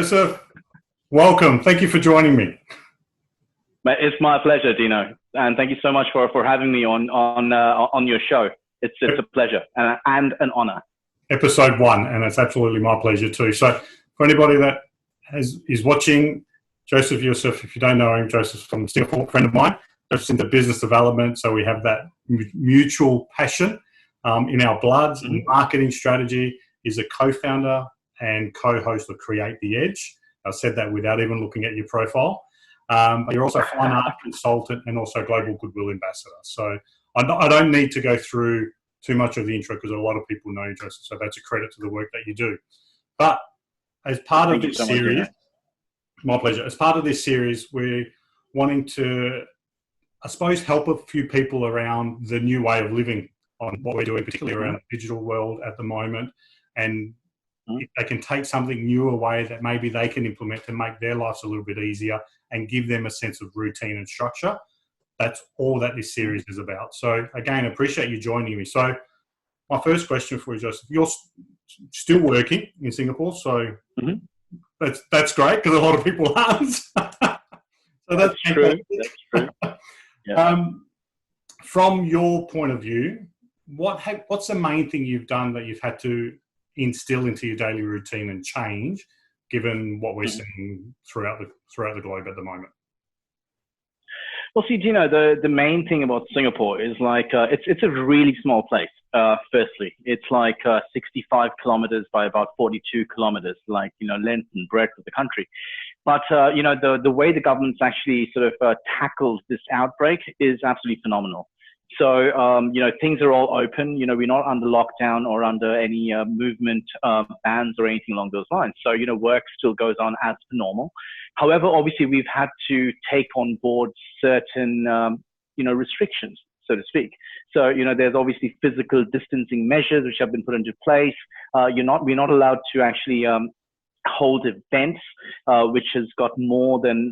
Joseph, welcome. Thank you for joining me. It's my pleasure, Dino, and thank you so much for having me on your show. It's a pleasure and an honor. Episode 1, and it's absolutely my pleasure too. So, for anybody that is watching, Joseph Youssef, if you don't know him, Joseph's from Singapore, a friend of mine. Joseph's into business development, so we have that mutual passion in our bloods. Mm-hmm. Marketing strategy. Is a co-founder and co-host of Create the Edge. I said that without even looking at your profile. But you're also a fine art consultant and also global goodwill ambassador. So I don't need to go through too much of the intro because a lot of people know you, Joseph. So that's a credit to the work that you do. But as part of this series, my pleasure. As part of this series, we're wanting to, I suppose, help a few people around the new way of living on what we're doing, particularly around the digital world at the moment. And if they can take something new away that maybe they can implement to make their lives a little bit easier and give them a sense of routine and structure. That's all that this series is about. So again, appreciate you joining me. So my first question for you, Joseph, you're still working in Singapore. So that's great because a lot of people aren't. So that's true. That's true. Yeah. From your point of view, what's the main thing you've done that you've had to instill into your daily routine and change, given what we're seeing throughout the globe at the moment? Well, see, Gino, the main thing about Singapore is like it's a really small place. Firstly, it's like 65 kilometers by about 42 kilometers, like length and breadth of the country. But the way the government's actually sort of tackled this outbreak is absolutely phenomenal. So, things are all open. We're not under lockdown or under any movement bans or anything along those lines. So, work still goes on as per normal. However, obviously, we've had to take on board certain, restrictions, so to speak. So, there's obviously physical distancing measures which have been put into place. We're not allowed to actually hold events, which has got more than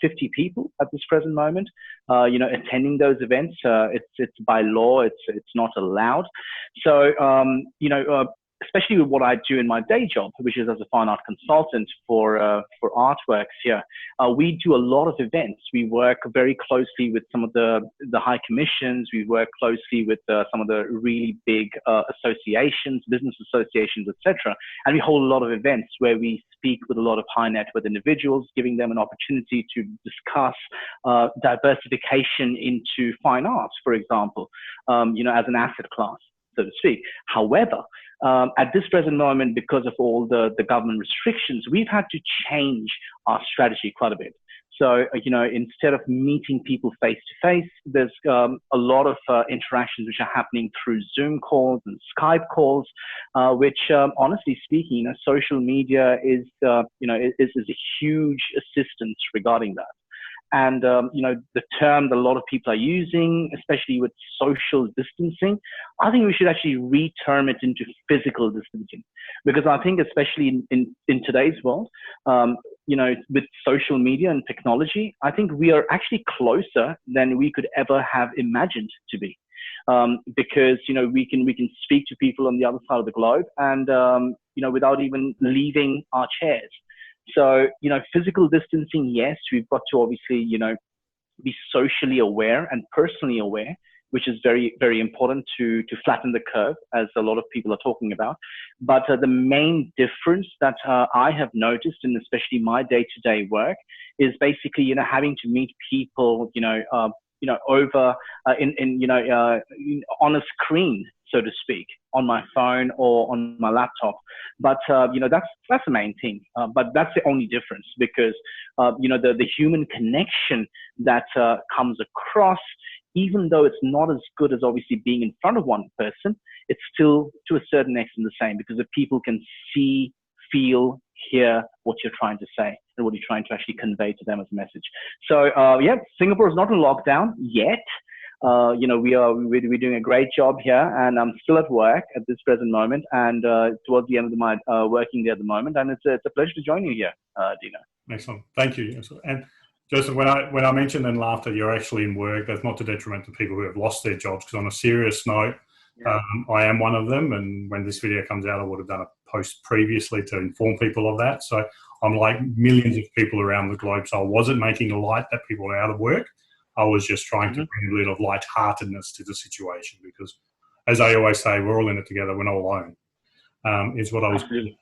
50 people at this present moment, attending those events. It's by law, it's not allowed. So, especially with what I do in my day job, which is as a fine art consultant for artworks here, we do a lot of events. We work very closely with some of the high commissions. We work closely with some of the really big associations, business associations, etc. And we hold a lot of events where we speak with a lot of high net worth individuals, giving them an opportunity to discuss diversification into fine arts, for example, as an asset class, so to speak. However, at this present moment, because of all the government restrictions, we've had to change our strategy quite a bit. So, instead of meeting people face to face, there's a lot of interactions which are happening through Zoom calls and Skype calls, which, honestly speaking, social media is a huge assistance regarding that. And, the term that a lot of people are using, especially with social distancing, I think we should actually re-term it into physical distancing. Because I think especially in today's world, with social media and technology, I think we are actually closer than we could ever have imagined to be. Because, we can speak to people on the other side of the globe and, without even leaving our chairs. So, physical distancing, yes, we've got to obviously, be socially aware and personally aware, which is very, very important to flatten the curve, as a lot of people are talking about. But the main difference that I have noticed, and especially my day-to-day work, is basically, having to meet people, over on a screen, so to speak, on my phone or on my laptop. But, that's the main thing. But that's the only difference because, the human connection that comes across, even though it's not as good as obviously being in front of one person, it's still to a certain extent the same because the people can see, feel, hear what you're trying to say and what you're trying to actually convey to them as a message. So, Singapore is not in lockdown yet. We're doing a great job here, and I'm still at work at this present moment, and towards the end of my working day at the moment, and it's a pleasure to join you here, Dino. Excellent, thank you. And Joseph, when I mentioned in laughter, you're actually in work. That's not to detriment to people who have lost their jobs, because on a serious note, I am one of them, and when this video comes out, I would have done a post previously to inform people of that. So I'm like millions of people around the globe. So I wasn't making a light that people are out of work. I was just trying to bring a little of lightheartedness to the situation because, as I always say, we're all in it together. We're not alone, is what I was doing.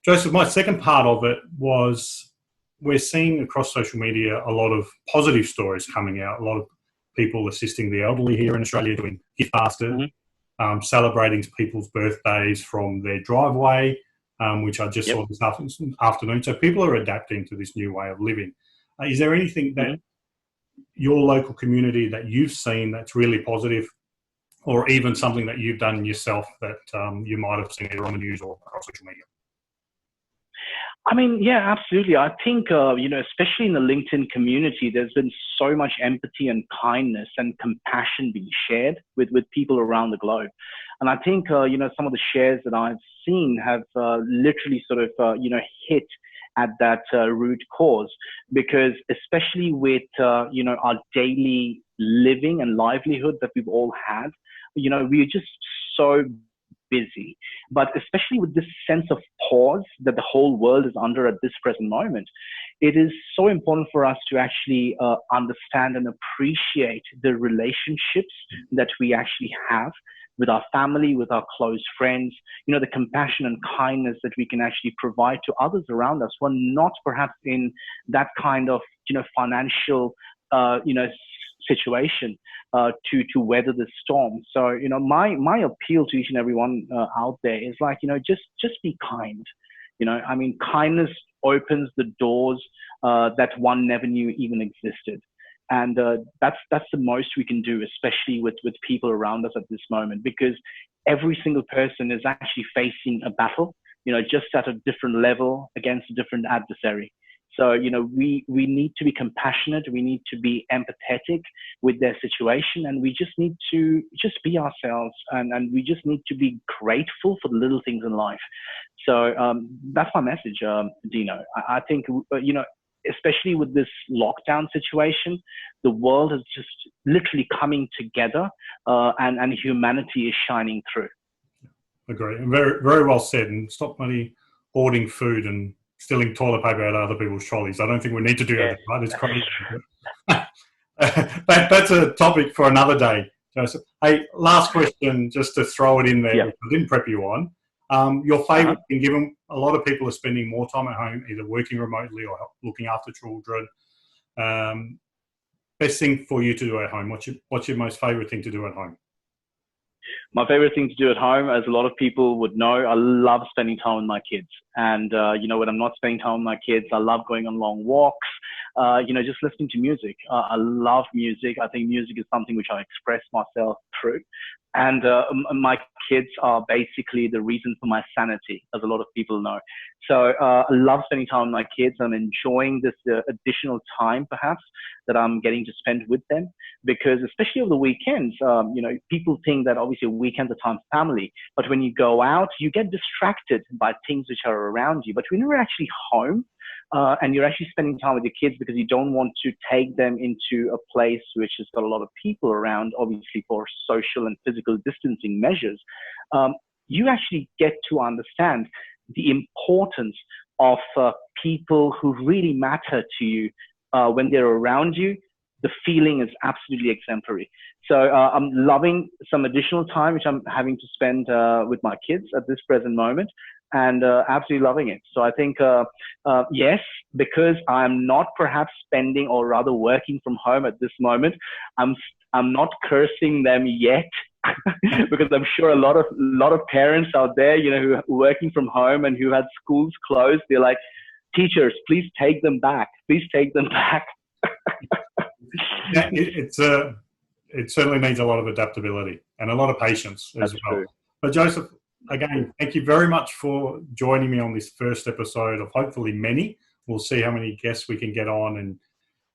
Joseph, my second part of it was we're seeing across social media a lot of positive stories coming out, a lot of people assisting the elderly here in Australia, doing gift baskets, celebrating people's birthdays from their driveway, which I just saw this afternoon. So people are adapting to this new way of living. Is there anything that your local community that you've seen that's really positive, or even something that you've done yourself that you might have seen either on the news or across social media? I mean, yeah, absolutely. I think, especially in the LinkedIn community, there's been so much empathy and kindness and compassion being shared with people around the globe. And I think, some of the shares that I've seen have literally sort of, hit at that root cause, because especially with, our daily living and livelihood that we've all had, we're just so busy, but especially with this sense of pause that the whole world is under at this present moment, it is so important for us to actually understand and appreciate the relationships that we actually have with our family, with our close friends, the compassion and kindness that we can actually provide to others around us who are not perhaps in that kind of, financial, situation to weather the storm. So, my appeal to each and everyone out there is like, just be kind. I mean, kindness opens the doors that one never knew even existed. And that's the most we can do, especially with people around us at this moment, because every single person is actually facing a battle, just at a different level against a different adversary. So, we need to be compassionate. We need to be empathetic with their situation, and we just need to just be ourselves, and we just need to be grateful for the little things in life. So that's my message, Dino. I think, especially with this lockdown situation, the world is just literally coming together, and humanity is shining through. Agree. And very, very well said. And stop money hoarding food and stealing toilet paper out of other people's trolleys. I don't think we need to do that, right? It's crazy. That's a topic for another day, Joseph. Hey, last question, just to throw it in there, which I didn't prep you on. Your favourite thing, given a lot of people are spending more time at home, either working remotely or looking after children, best thing for you to do at home? What's your most favourite thing to do at home? My favorite thing to do at home, as a lot of people would know, I love spending time with my kids. And, when I'm not spending time with my kids, I love going on long walks, just listening to music. I love music. I think music is something which I express myself through. And my kids are basically the reason for my sanity, as a lot of people know. So I love spending time with my kids. I'm enjoying this additional time, perhaps, that I'm getting to spend with them. Because especially over the weekends, people think that obviously weekends are time for family. But when you go out, you get distracted by things which are around you. But when you're actually home, and you're actually spending time with your kids because you don't want to take them into a place which has got a lot of people around, obviously for social and physical distancing measures, you actually get to understand the importance of people who really matter to you when they're around you. The feeling is absolutely exemplary. So I'm loving some additional time which I'm having to spend with my kids at this present moment, and absolutely loving it. So I think, yes, because I'm not perhaps spending, or rather working from home at this moment, I'm not cursing them yet, because I'm sure a lot of parents out there, who are working from home and who had schools closed, they're like, teachers, please take them back. Please take them back. Yeah, it certainly needs a lot of adaptability and a lot of patience as well. True. But Joseph, again, thank you very much for joining me on this first episode of hopefully many. We'll see how many guests we can get on and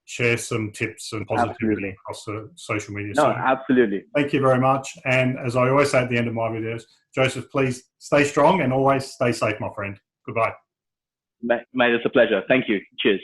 share some tips and positivity across the social media. No, absolutely. Thank you very much. And as I always say at the end of my videos, Joseph, please stay strong and always stay safe, my friend. Goodbye. Mate, it's a pleasure. Thank you. Cheers.